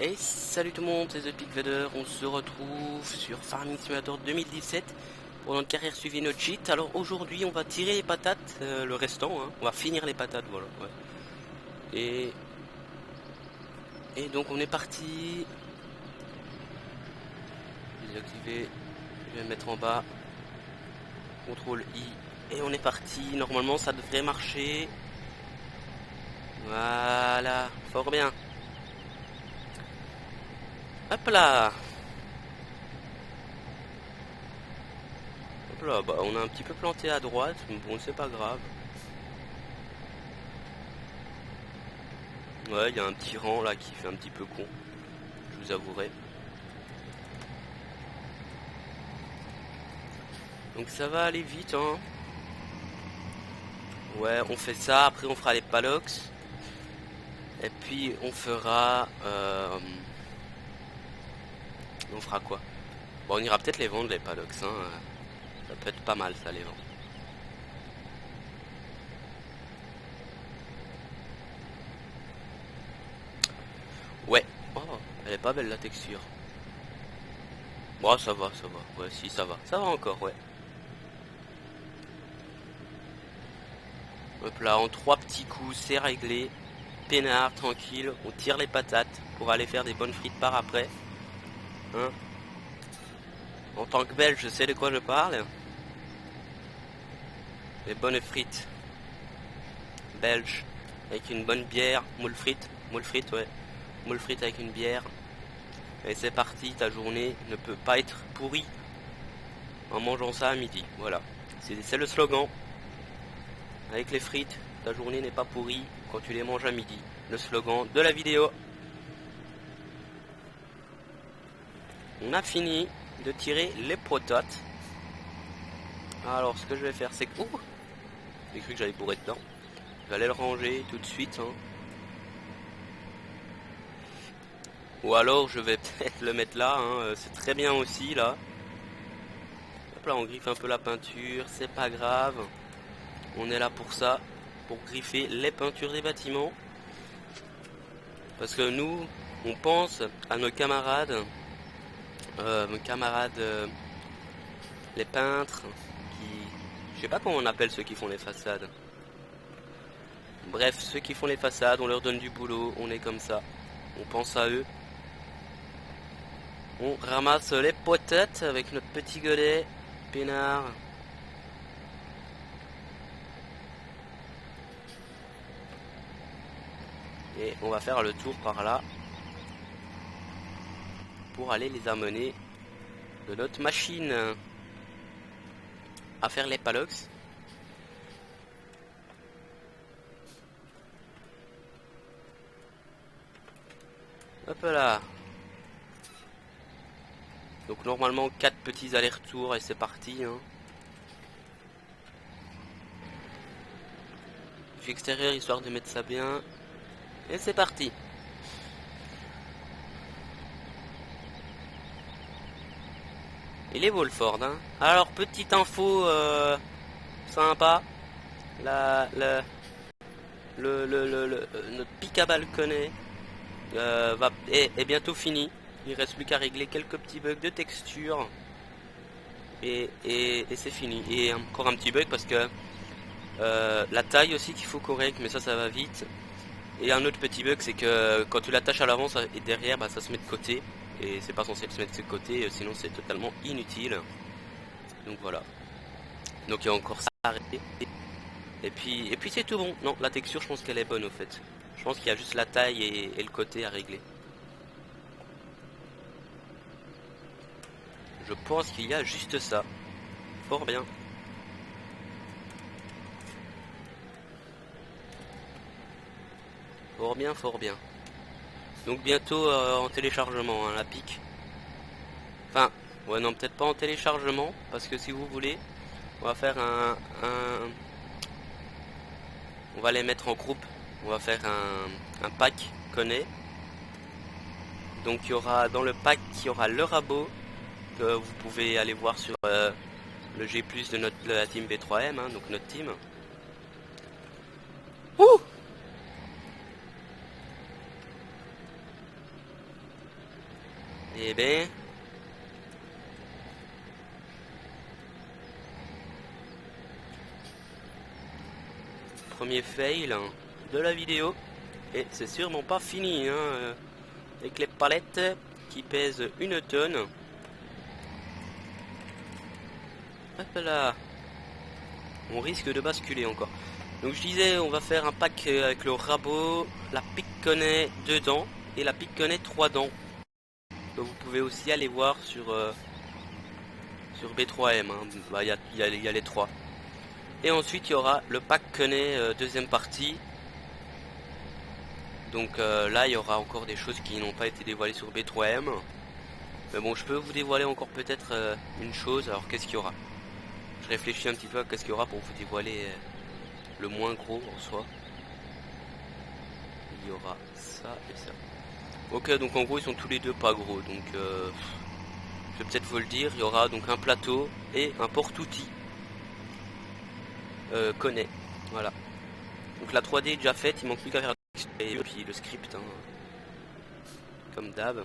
Et salut tout le monde, c'est The Peak Vader, on se retrouve sur Farming Simulator 2017 pour notre carrière suivie notre cheat. Alors aujourd'hui on va tirer les patates, le restant, hein. On va finir les patates, voilà. Ouais. Et, et donc on est parti. Désactiver, je vais le mettre en bas. CTRL I. Et on est parti, normalement ça devrait marcher. Voilà, fort bien. Hop là. Hop là, bah on a un petit peu planté à droite, mais bon c'est pas grave. Ouais, il y a un petit rang là qui fait un petit peu con, je vous avouerai. Donc ça va aller vite, hein. Ouais, on fait ça, après on fera les palox. Et puis on fera... on fera quoi? Bon, on ira peut-être les vendre, les palox, hein. Ça peut être pas mal ça, les vendre. Ouais. Oh, elle est pas belle la texture. Bon, ça va, ça va. Ouais, si, ça va. Ça va encore, ouais. Hop là, en 3 petits coups, c'est réglé. Peinard, tranquille. On tire les patates pour aller faire des bonnes frites par après. Hein? En tant que belge, je sais de quoi je parle. Les bonnes frites belges avec une bonne bière, moule frites, ouais. Moule frites avec une bière. Et c'est parti, ta journée ne peut pas être pourrie en mangeant ça à midi. Voilà. C'est le slogan. Avec les frites, ta journée n'est pas pourrie quand tu les manges à midi. Le slogan de la vidéo. On a fini de tirer les pototes. Alors ce que je vais faire c'est que... Ouh, j'ai cru que j'allais bourrer dedans. J'allais le ranger tout de suite, hein. Ou alors je vais peut-être le mettre là, hein. C'est très bien aussi là. Hop là, on griffe un peu la peinture, c'est pas grave. On est là pour ça, pour griffer les peintures des bâtiments. Parce que nous, on pense à nos camarades, les peintres, qui... Je sais pas comment on appelle ceux qui font les façades. Bref, ceux qui font les façades, on leur donne du boulot, on est comme ça. On pense à eux. On ramasse les potettes avec notre petit godet, peinard. Et on va faire le tour par là pour aller les amener de notre machine à faire les palox. Hop là. Donc normalement 4 petits allers-retours et c'est parti, hein. Vue extérieure histoire de mettre ça bien. Et c'est parti. Il est beau le Ford, hein. Alors petite info sympa. La, la, notre pic à balconnet est bientôt fini. Il reste plus qu'à régler quelques petits bugs de texture. Et c'est fini. Et encore un petit bug parce que la taille aussi qu'il faut correct, mais ça va vite. Et un autre petit bug, c'est que quand tu l'attaches à l'avant et derrière, bah, ça se met de côté. Et c'est pas censé se mettre de côté, sinon c'est totalement inutile. Donc voilà. Donc il y a encore ça à régler. Et puis c'est tout bon. Non, la texture, je pense qu'elle est bonne au fait. Je pense qu'il y a juste la taille et le côté à régler. Je pense qu'il y a juste ça. Fort bien. Fort bien, fort bien. Donc bientôt en téléchargement, hein, la pique. Enfin, ouais non, peut-être pas en téléchargement, parce que si vous voulez, on va faire on va les mettre en groupe. On va faire un pack connaît. Donc il y aura dans le pack, il y aura le rabot que vous pouvez aller voir sur le G+ de la team B3M, hein, donc notre team. Ouh, Eh ben, premier fail de la vidéo. Et c'est sûrement pas fini, hein, avec les palettes qui pèsent 1 tonne. Hop là. On risque de basculer encore. Donc je disais, on va faire un pack avec le rabot, la piconnet 2 dents et la piconnet 3 dents. Donc vous pouvez aussi aller voir sur B3M, hein. Bah, y a les 3. Et ensuite il y aura le pack connaît deuxième partie. Donc là il y aura encore des choses qui n'ont pas été dévoilées sur B3M. Mais bon, je peux vous dévoiler encore peut-être une chose. Alors qu'est-ce qu'il y aura? Je réfléchis un petit peu à qu'est-ce qu'il y aura pour vous dévoiler le moins gros en soi. Il y aura ça et ça. Ok, donc en gros ils sont tous les deux pas gros. Donc je vais peut-être vous le dire. Il y aura donc un plateau et un porte-outil. Connaît. Voilà. Donc la 3D est déjà faite. Il manque plus qu'à faire et puis le script. Hein. Comme d'hab.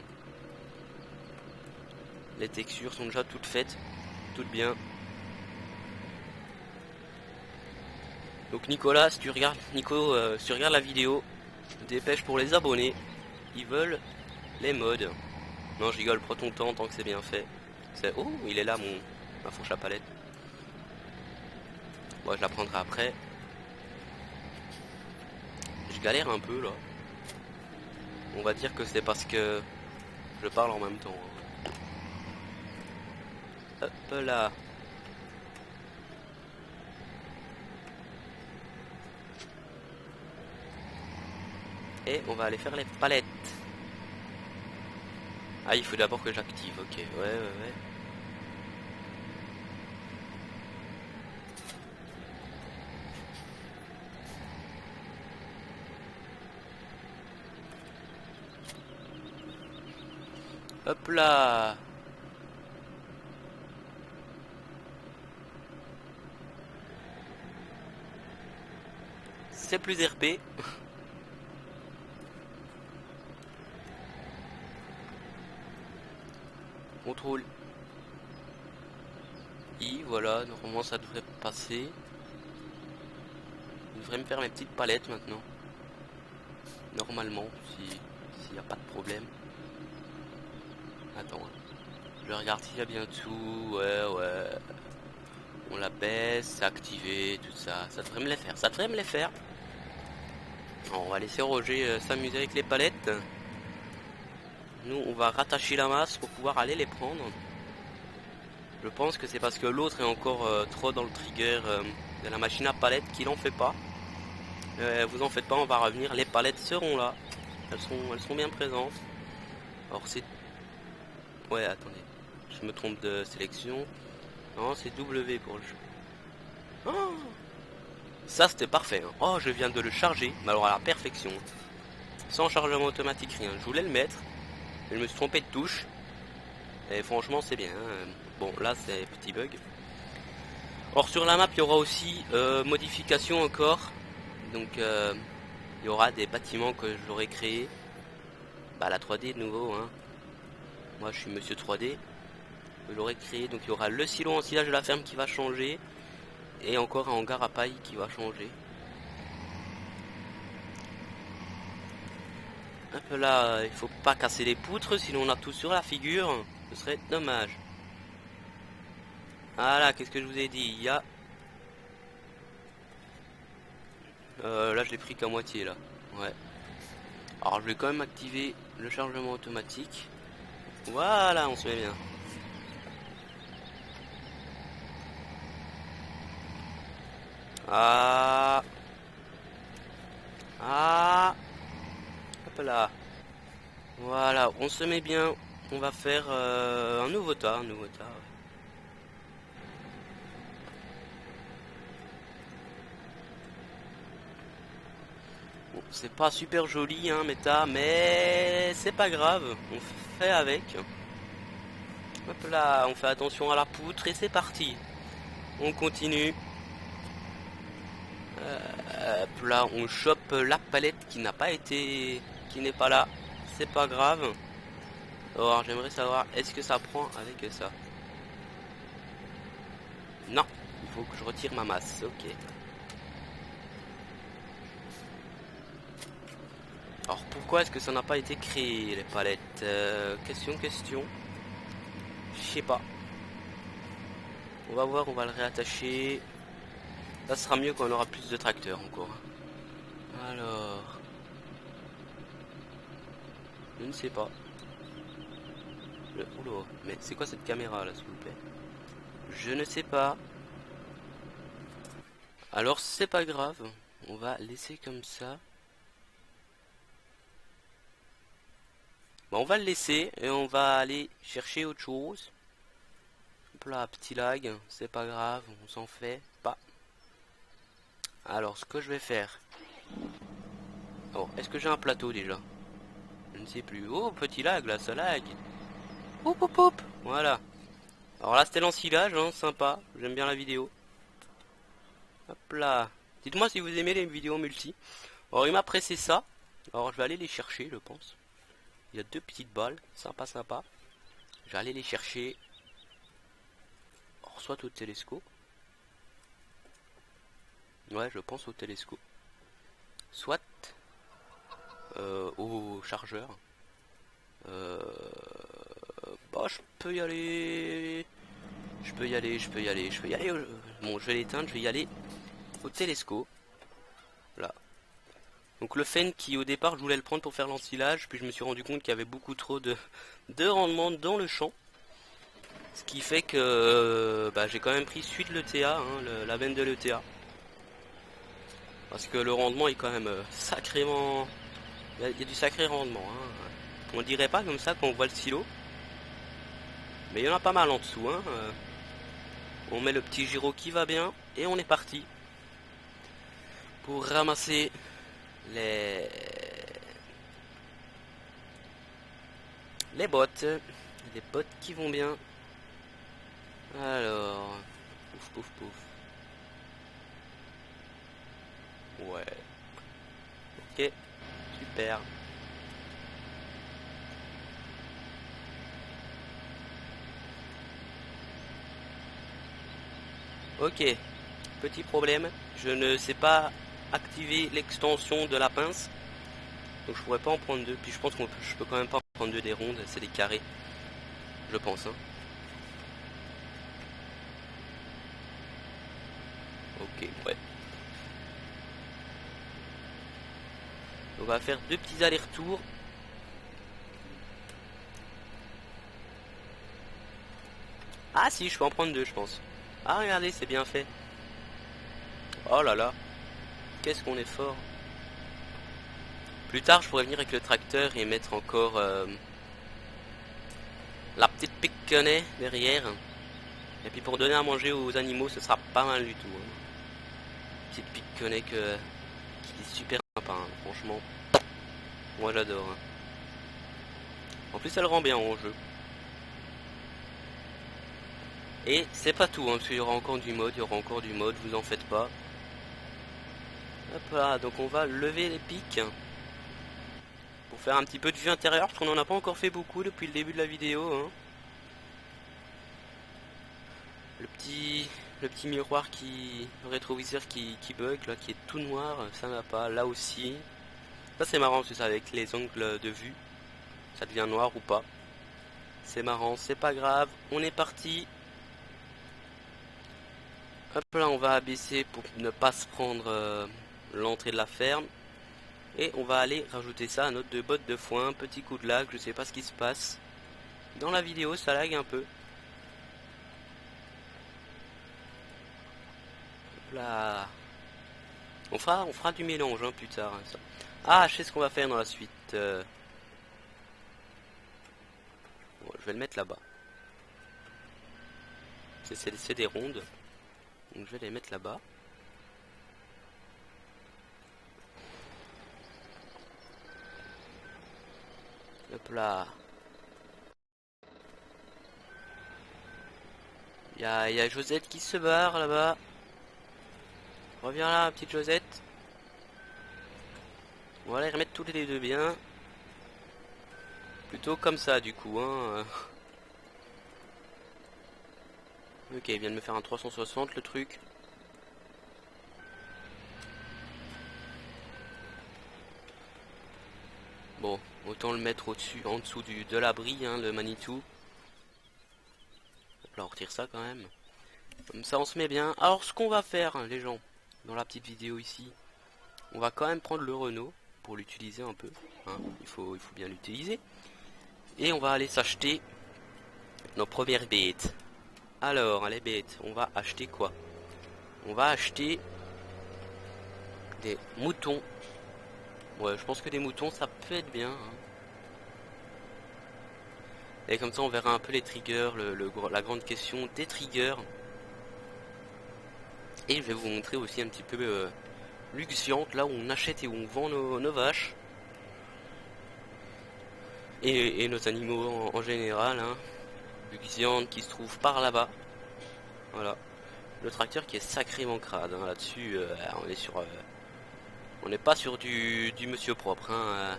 Les textures sont déjà toutes faites. Toutes bien. Donc Nicolas, si tu regardes si tu regardes la vidéo, dépêche pour les abonnés. Ils veulent les mods. Non, je rigole, prends ton temps tant que c'est bien fait. Oh, il est là ma fourche à palette. Bon, je la prendrai après. Je galère un peu là. On va dire que c'est parce que je parle en même temps. Hop là. Et on va aller faire les palettes. Ah, il faut d'abord que j'active, ok. Ouais. Hop là. C'est plus RP. Contrôle I, voilà, normalement ça devrait passer. Je devrais me faire mes petites palettes maintenant. Normalement, s'il n'y a pas de problème. Attends, je regarde s'il y a bien tout. Ouais. On la baisse, c'est activé, tout ça. Ça devrait me les faire. Ça devrait me les faire. Alors, on va laisser Roger s'amuser avec les palettes. Nous, on va rattacher la masse pour pouvoir aller les prendre. Je pense que c'est parce que l'autre est encore trop dans le trigger de la machine à palettes qu'il en fait pas. Vous en faites pas, on va revenir. Les palettes seront là. Elles sont bien présentes. Alors c'est... Ouais, attendez. Je me trompe de sélection. Non, c'est W pour le jeu. Oh, ça, c'était parfait. Hein. Oh, je viens de le charger. Mais alors à la perfection. Sans chargement automatique, rien. Je voulais le mettre. Je me suis trompé de touche. Et franchement, c'est bien. Hein. Bon, là, c'est petit bug. Or, sur la map, il y aura aussi modification encore. Donc, il y aura des bâtiments que j'aurai créés. Bah, la 3D de nouveau. Hein. Moi, je suis monsieur 3D. Je l'aurai créé. Donc, il y aura le silo ensilage de la ferme qui va changer. Et encore un hangar à paille qui va changer. Un peu là, il faut pas casser les poutres, sinon on a tout sur la figure. Ce serait dommage. Voilà, qu'est-ce que je vous ai dit? Il y a... là, je l'ai pris qu'à moitié, là. Ouais. Alors, je vais quand même activer le chargement automatique. Voilà, on se met bien. Ah. Hop là. Voilà, on se met bien. On va faire un nouveau tas, Ouais. Bon, c'est pas super joli, hein, méta, mais c'est pas grave. On fait avec. Hop là, on fait attention à la poutre et c'est parti. On continue. Hop là, on chope la palette qui n'a pas été... qui n'est pas là. C'est pas grave. Alors j'aimerais savoir, est-ce que ça prend avec ça? Non, il faut que je retire ma masse, ok. Alors pourquoi est-ce que ça n'a pas été créé, les palettes? Question. Je sais pas. On va voir, on va le réattacher. Ça sera mieux quand on aura plus de tracteurs encore. Alors... Je ne sais pas. Oula, mais c'est quoi cette caméra là, s'il vous plaît? Je ne sais pas. Alors c'est pas grave. On va laisser comme ça. Bon, on va le laisser et on va aller chercher autre chose. Hop là, petit lag, c'est pas grave, on s'en fait pas. Alors, ce que je vais faire... Oh, est-ce que j'ai un plateau déjà? Je ne sais plus. Oh, petit lag là, ça lag. Oup, oup, oup. Voilà. Alors là, c'était l'ensilage, hein, sympa. J'aime bien la vidéo. Hop là. Dites-moi si vous aimez les vidéos multi. Alors, il m'a pressé ça. Alors, je vais aller les chercher, je pense. Il y a deux petites balles. Sympa, sympa. Je vais aller les chercher. Alors, soit au télescope. Ouais, je pense au télescope. Soit au chargeur. Bah, je peux y aller. Je peux y aller. Bon, je vais l'éteindre, je vais y aller au télescope. Là. Donc le fen qui au départ je voulais le prendre pour faire l'ensilage, puis je me suis rendu compte qu'il y avait beaucoup trop de rendement dans le champ. Ce qui fait que bah, j'ai quand même pris suite l'ETA, hein, la veine de l'ETA. Parce que le rendement est quand même sacrément... Il y a du sacré rendement. Hein. On dirait pas comme ça quand on voit le silo. Mais il y en a pas mal en dessous. Hein. On met le petit gyro qui va bien et on est parti pour ramasser les les bottes. Les bottes qui vont bien. Alors, pouf pouf pouf. Ouais. Ok, super. Ok, petit problème. Je ne sais pas activer l'extension de la pince. Donc je pourrais pas en prendre deux. Puis je pense je peux quand même pas en prendre deux des rondes. C'est des carrés. Je pense. Hein. Ok, ouais. On va faire deux petits allers-retours. Ah si, je peux en prendre deux, je pense. Ah regardez, c'est bien fait. Oh là là, qu'est-ce qu'on est fort. Plus tard, je pourrais venir avec le tracteur et mettre encore la petite piquennet derrière. Et puis pour donner à manger aux animaux, ce sera pas mal du tout. Hein. Petite piquennet qui est super sympa, hein, franchement. Moi j'adore. Hein. En plus, elle rend bien en jeu. Et c'est pas tout, hein, parce qu'il y aura encore du mode, vous en faites pas. Hop là, donc on va lever les pics. Pour faire un petit peu de vue intérieure, parce qu'on en a pas encore fait beaucoup depuis le début de la vidéo. Hein. Le petit miroir le rétroviseur qui bug, là, qui est tout noir, ça va pas. Là aussi. Ça c'est marrant, c'est ça, avec les angles de vue. Ça devient noir ou pas. C'est marrant, c'est pas grave. On est parti. Hop là, on va abaisser pour ne pas se prendre l'entrée de la ferme. Et on va aller rajouter ça à notre deux bottes de foin. Petit coup de lag, je sais pas ce qui se passe. Dans la vidéo, ça lag un peu. Hop là. On fera du mélange hein, plus tard. Hein, ça. Ah, je sais ce qu'on va faire dans la suite. Bon, je vais le mettre là-bas. C'est des rondes. Donc je vais les mettre là-bas. Hop là. Il y a Josette qui se barre là-bas. Reviens là, petite Josette. On va les remettre tous les deux bien. Plutôt comme ça du coup, hein. Ok, il vient de me faire un 360 le truc. Bon, autant le mettre au-dessus, en dessous de l'abri, hein, le Manitou. Hop là, on retire ça quand même. Comme ça, on se met bien. Alors, ce qu'on va faire, hein, les gens, dans la petite vidéo ici, on va quand même prendre le Renault pour l'utiliser un peu. Hein, il faut bien l'utiliser. Et on va aller s'acheter nos premières bêtes. Alors, les bêtes, on va acheter quoi? On va acheter des moutons. Ouais, je pense que des moutons, ça peut être bien. Hein. Et comme ça, on verra un peu les triggers, la grande question des triggers. Et je vais vous montrer aussi un petit peu Luxiante, là où on achète et où on vend nos vaches. Et nos animaux en général. Hein. Luxiante qui se trouve par là-bas. Voilà. Le tracteur qui est sacrément crade. Hein. Là-dessus, on est sur... on n'est pas sur du monsieur propre. Hein.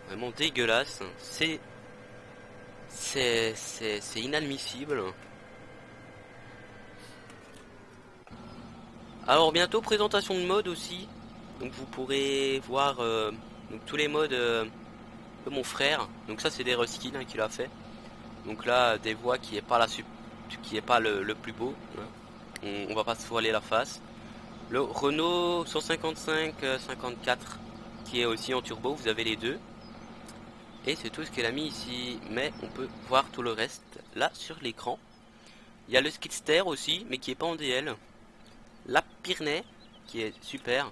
Vraiment dégueulasse. C'est inadmissible. Alors bientôt présentation de mode aussi. Donc vous pourrez voir donc, tous les modes de mon frère. Donc ça c'est des reskins hein, qu'il a fait. Donc là des voix qui est pas qui est pas le plus beau. Hein. On va pas se voiler la face. Le Renault 155 54 qui est aussi en turbo. Vous avez les deux. Et c'est tout ce qu'elle a mis ici. Mais on peut voir tout le reste là sur l'écran. Il y a le Skidster aussi, mais qui est pas en DL. La Pyrénées, qui est super.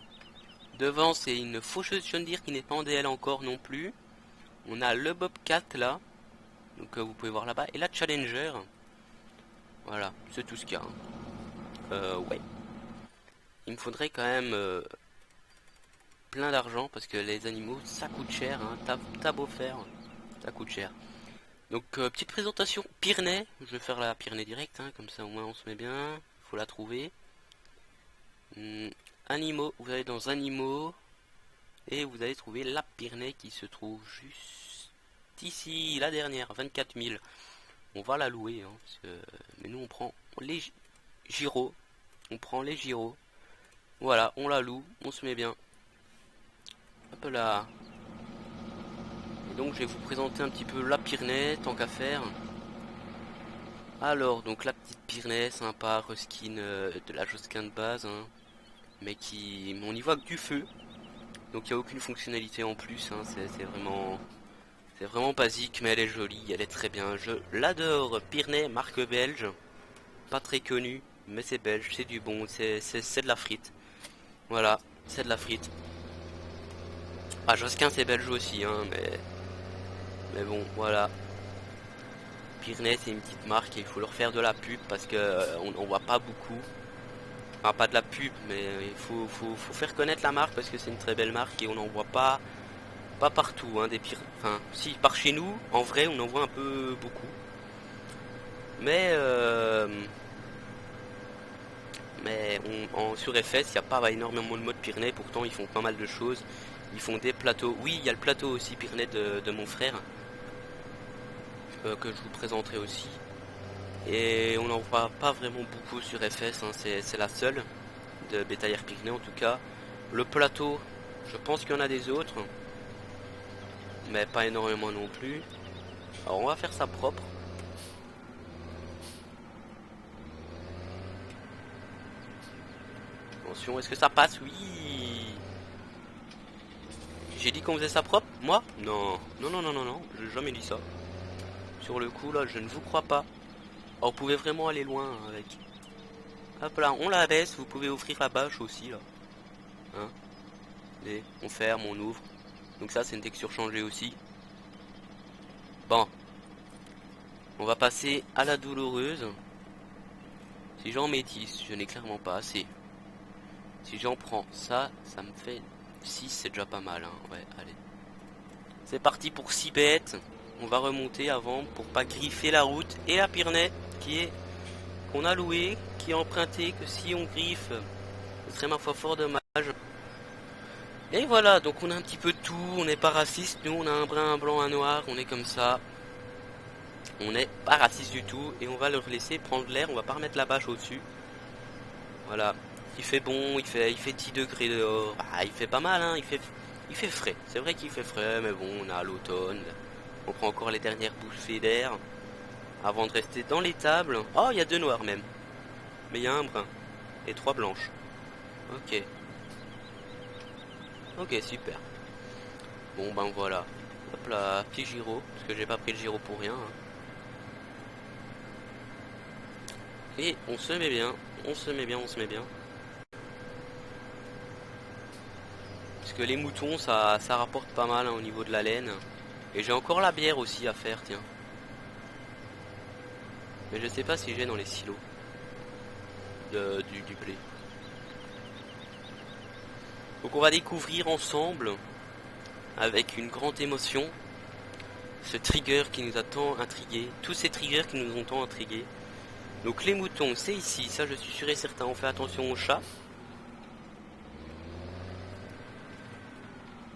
Devant, c'est une faucheuse John Deere qui n'est pas en DL encore non plus. On a le Bobcat là. Donc vous pouvez voir là-bas. Et la Challenger. Voilà, c'est tout ce qu'il y a. Ouais. Il me faudrait quand même plein d'argent parce que les animaux, ça coûte cher. Hein. T'as beau faire, ça coûte cher. Donc petite présentation Pyrénées. Je vais faire la Pyrénées direct, hein, comme ça au moins on se met bien. Faut la trouver. Animaux, vous allez dans animaux et vous allez trouver la Pyrénées qui se trouve juste ici, la dernière, 24 000. On va la louer, hein, parce que... mais nous on prend les gyros, on prend les gyros. Voilà, on la loue, on se met bien. Hop là. Et donc je vais vous présenter un petit peu la Pyrénées, tant qu'à faire. Alors, donc la petite Pyrénées, sympa, reskin de la Josquin de base, hein, mais on y voit que du feu. Donc il n'y a aucune fonctionnalité en plus, hein, c'est vraiment basique, mais elle est jolie, elle est très bien. Je l'adore, Pyrénées, marque belge, pas très connue, mais c'est belge, c'est du bon, c'est de la frite. Voilà, c'est de la frite. Ah, Josquin c'est belge aussi, hein, mais bon, voilà. Pyrénées c'est une petite marque et il faut leur faire de la pub parce que on n'en voit pas beaucoup. Enfin, pas de la pub, mais il faut faire connaître la marque parce que c'est une très belle marque et on n'en voit pas partout, hein, des pires. Enfin, si par chez nous, en vrai, on en voit un peu beaucoup. Mais sur FS, il n'y a pas énormément de mode Pyrénées. Pourtant, ils font pas mal de choses. Ils font des plateaux. Oui, il y a le plateau aussi Pyrénées de mon frère que je vous présenterai aussi. Et on n'en voit pas vraiment beaucoup sur FS. Hein, c'est la seule de Bétaillère Pyrénées en tout cas. Le plateau, je pense qu'il y en a des autres, mais pas énormément non plus. Alors on va faire ça propre. Attention, est-ce que ça passe? Oui. J'ai dit qu'on faisait ça propre? Moi? Non. Non, non, non, non, non. J'ai jamais dit ça. Sur le coup, là, je ne vous crois pas. Oh, vous pouvez vraiment aller loin hein, avec. Hop là, on la baisse. Vous pouvez ouvrir la bâche aussi, là. Hein? Et on ferme, on ouvre. Donc ça, c'est une texture changée aussi. Bon. On va passer à la douloureuse. Si j'en mets 10, je n'ai clairement pas assez. Si j'en prends ça, ça me fait 6, c'est déjà pas mal. Hein. Ouais, allez. C'est parti pour 6 bêtes. On va remonter avant pour pas griffer la route. Et la Pyrénées qu'on a loué, qui est emprunté, que si on griffe, ce serait ma foi fort dommage. Et voilà, donc on a un petit peu de tout, on n'est pas raciste, nous on a un brun, un blanc, un noir, on est comme ça. On n'est pas raciste du tout, et on va leur laisser prendre l'air, on va pas remettre la bâche au-dessus. Voilà, il fait bon, il fait 10 degrés dehors, ah, il fait pas mal, hein, il fait frais. C'est vrai qu'il fait frais, mais bon, on est à l'automne, on prend encore les dernières bouffées d'air, avant de rester dans les tables. Oh, il y a 2 noirs même, mais il y a un brun, et 3 blanches. Ok, ok, super. Bon ben voilà. Hop là, petit gyro, parce que j'ai pas pris le gyro pour rien, hein. Et on se met bien, on se met bien, on se met bien. Parce que les moutons, ça rapporte pas mal, hein, au niveau de la laine. Et j'ai encore la bière aussi à faire, tiens. Mais je sais pas si j'ai dans les silos du blé. Donc on va découvrir ensemble, avec une grande émotion, ce trigger qui nous a tant intrigué. Tous ces triggers qui nous ont tant intrigués. Donc les moutons, c'est ici, ça je suis sûr et certain. On fait attention aux chats.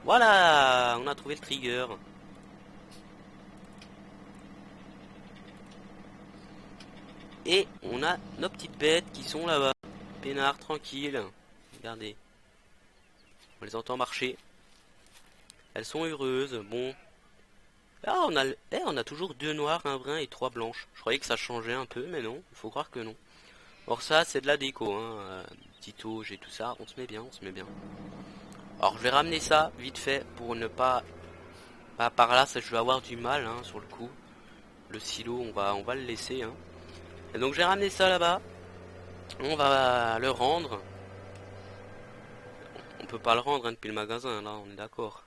Voilà, on a trouvé le trigger. Et on a nos petites bêtes qui sont là-bas. Peinard, tranquille. Regardez. On les entend marcher. Elles sont heureuses. Bon. Ah, on a toujours 2 noirs, un brun et 3 blanches. Je croyais que ça changeait un peu, mais non. Il faut croire que non. Or ça, c'est de la déco, hein. Petit auge et tout ça. On se met bien, on se met bien. Alors, je vais ramener ça vite fait pour ne pas... Ah, par là, ça, je vais avoir du mal, hein, sur le coup. Le silo, on va le laisser, hein. Et donc, j'ai ramené ça là-bas. On va le rendre. On peut pas le rendre, hein, depuis le magasin, là, on est d'accord.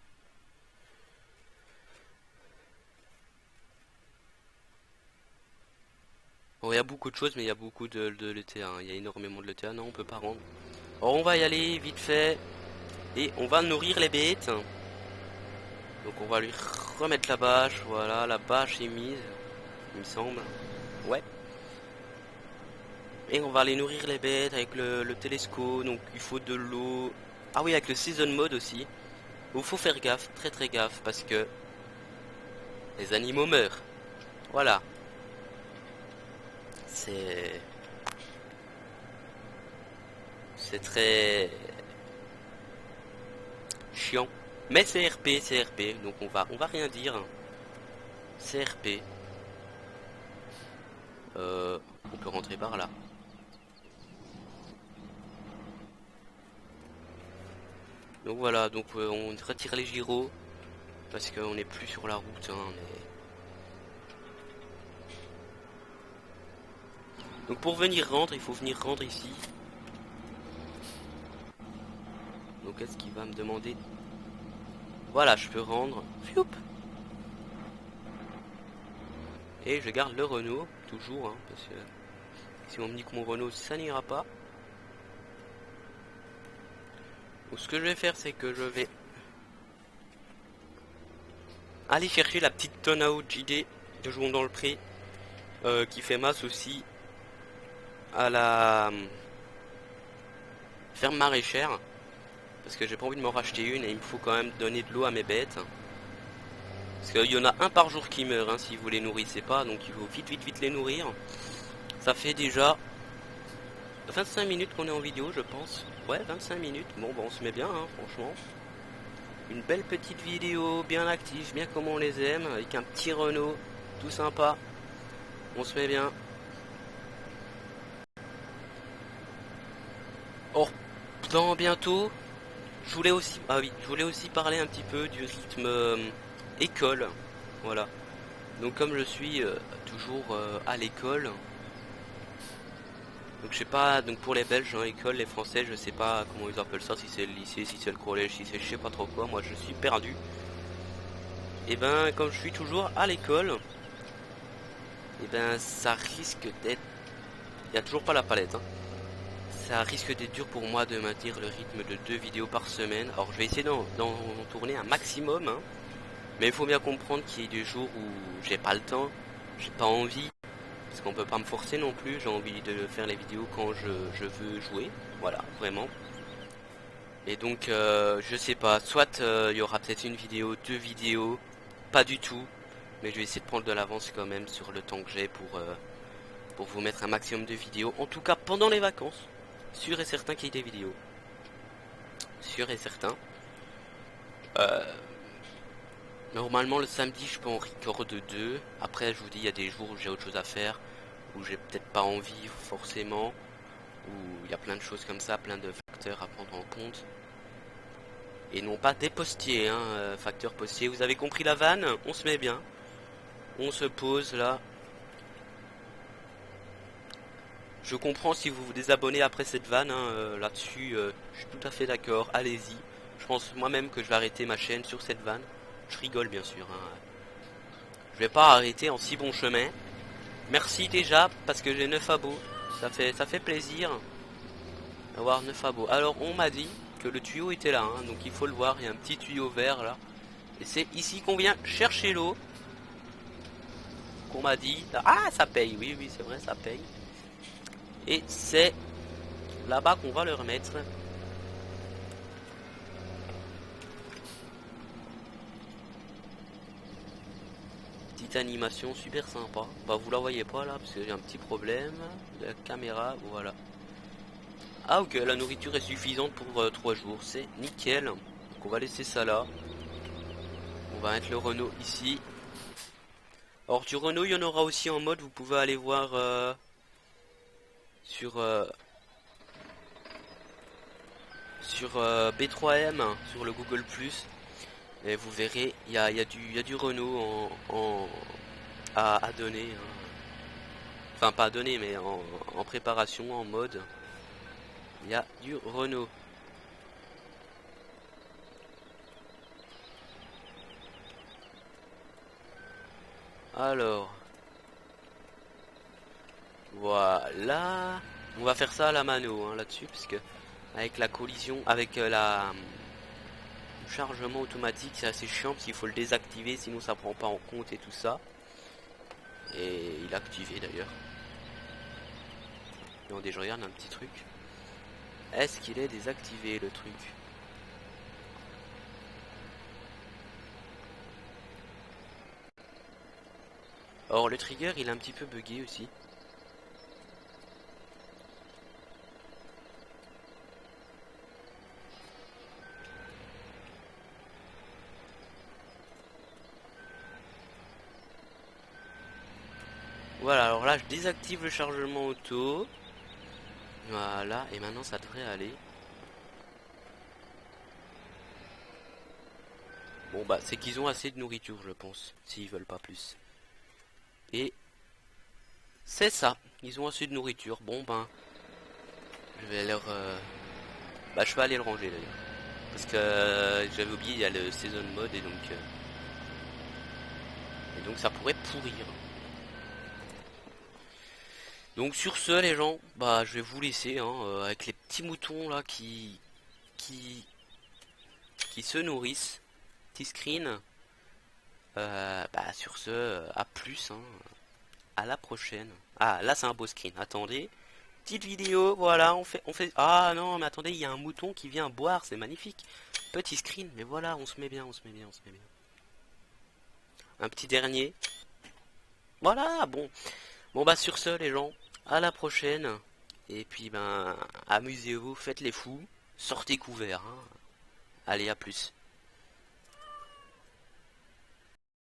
Bon, il y a beaucoup de choses, mais il y a beaucoup de l'ETA, hein. Il y a énormément de l'ETA, non, on peut pas rendre. Alors, on va y aller vite fait. Et on va nourrir les bêtes. Donc, on va lui remettre la bâche. Voilà, la bâche est mise, il me semble. Ouais. Et on va aller nourrir les bêtes avec le télescope. Donc, il faut de l'eau. Ah oui, avec le season mode aussi. Il faut faire gaffe, très très gaffe, parce que les animaux meurent. Voilà. C'est... C'est très chiant. Mais c'est RP, c'est RP. Donc on va rien dire. C'est RP. On peut rentrer par là. Donc voilà, donc on retire les gyros. Parce qu'on n'est plus sur la route, hein, donc pour venir rendre, il faut venir rendre ici. Donc est-ce qu'il va me demander... Voilà, je peux rendre. Fioup. Et je garde le Renault, toujours, hein, parce que si on me dit que mon Renault, ça n'ira pas. Donc ce que je vais faire, c'est que je vais aller chercher la petite tonne à eau de JD de Jouons dans le Pré, qui fait masse aussi à la ferme maraîchère, parce que j'ai pas envie de m'en racheter une et il me faut quand même donner de l'eau à mes bêtes. Parce qu'il y en a un par jour qui meurt, hein, si vous les nourrissez pas, donc il faut vite vite vite les nourrir. Ça fait déjà 25 minutes qu'on est en vidéo, je pense. Ouais, 25 minutes. Bon, on se met bien, hein, franchement. Une belle petite vidéo, bien active, bien comme on les aime, avec un petit Renault, tout sympa. On se met bien. Or, dans bientôt, je voulais aussi, ah oui, je voulais aussi parler un petit peu du rythme école. Voilà. Donc comme je suis toujours à l'école, donc je sais pas, donc pour les Belges en école, les Français, je sais pas comment ils appellent ça, si c'est le lycée, si c'est le collège, si c'est je sais pas trop quoi, moi je suis perdu. Et ben comme je suis toujours à l'école, et ben ça risque d'être... Il n'y a toujours pas la palette, hein. Ça risque d'être dur pour moi de maintenir le rythme de 2 vidéos par semaine. Alors je vais essayer d'en tourner un maximum, hein. Mais il faut bien comprendre qu'il y a des jours où j'ai pas le temps, j'ai pas envie. Parce qu'on peut pas me forcer non plus, j'ai envie de faire les vidéos quand je veux jouer. Voilà, vraiment. Et donc je sais pas, soit il y aura peut-être une vidéo, deux vidéos, pas du tout, mais je vais essayer de prendre de l'avance quand même sur le temps que j'ai pour vous mettre un maximum de vidéos, en tout cas pendant les vacances, sûr et certain qu'il y ait des vidéos, sûr et certain. Euh, Normalement le samedi je peux en record de deux, après je vous dis il y a des jours où j'ai autre chose à faire, où j'ai peut-être pas envie forcément, où il y a plein de choses comme ça, plein de facteurs à prendre en compte. Et non pas des postiers, hein, facteur postier. Vous avez compris la vanne? On se met bien. On se pose là. Je comprends si vous vous désabonnez après cette vanne, hein, là-dessus, je suis tout à fait d'accord. Allez-y. Je pense moi-même que je vais arrêter ma chaîne sur cette vanne. Je rigole bien sûr, hein. Je vais pas arrêter en si bon chemin. Merci déjà parce que j'ai 9 abos. Ça fait plaisir d'avoir 9 abos. Alors on m'a dit que le tuyau était là, hein, donc il faut le voir. Il y a un petit tuyau vert là. Et c'est ici qu'on vient chercher l'eau. Qu'on m'a dit. Ah, ça paye, oui, oui, c'est vrai, ça paye. Et c'est là-bas qu'on va le remettre. Petite animation super sympa. Bah, vous la voyez pas là, parce que j'ai un petit problème de la caméra, voilà. Ah, ok, la nourriture est suffisante pour 3 jours, c'est nickel. Donc, on va laisser ça là. On va mettre le Renault ici. Alors, du Renault, il y en aura aussi en mode, vous pouvez aller voir sur. Sur B3M, sur le Google+, et vous verrez, il y a du Renault à donner, hein. Enfin pas à donner, mais en préparation, en mode, il y a du Renault. Alors, voilà, on va faire ça à la mano, hein, là-dessus, parce que avec la collision, avec le chargement automatique, c'est assez chiant, parce qu'il faut le désactiver, sinon ça prend pas en compte et tout ça. Et il est activé d'ailleurs. Attendez, je regarde un petit truc. Est-ce qu'il est désactivé le truc? Or le trigger il est un petit peu buggé aussi. Voilà, alors là je désactive le chargement auto. Voilà, et maintenant ça devrait aller. Bon bah c'est qu'ils ont assez de nourriture je pense, s'ils veulent pas plus. Et c'est ça, ils ont assez de nourriture. Bon ben, je vais leur... Bah je vais aller le ranger d'ailleurs. Parce que j'avais oublié, il y a le season mode et donc ça pourrait pourrir. Donc sur ce les gens, bah je vais vous laisser hein, avec les petits moutons là qui, qui se nourrissent. Petit screen. Bah sur ce, à plus, hein, à la prochaine. Ah là c'est un beau screen, attendez. Petite vidéo, voilà, on fait. Ah non mais attendez, il y a un mouton qui vient boire, c'est magnifique. Petit screen, mais voilà, on se met bien, on se met bien, on se met bien. Un petit dernier. Voilà, bon. Bon bah sur ce les gens, à la prochaine. Et puis ben amusez-vous, faites les fous, sortez couverts, hein. Allez, à plus.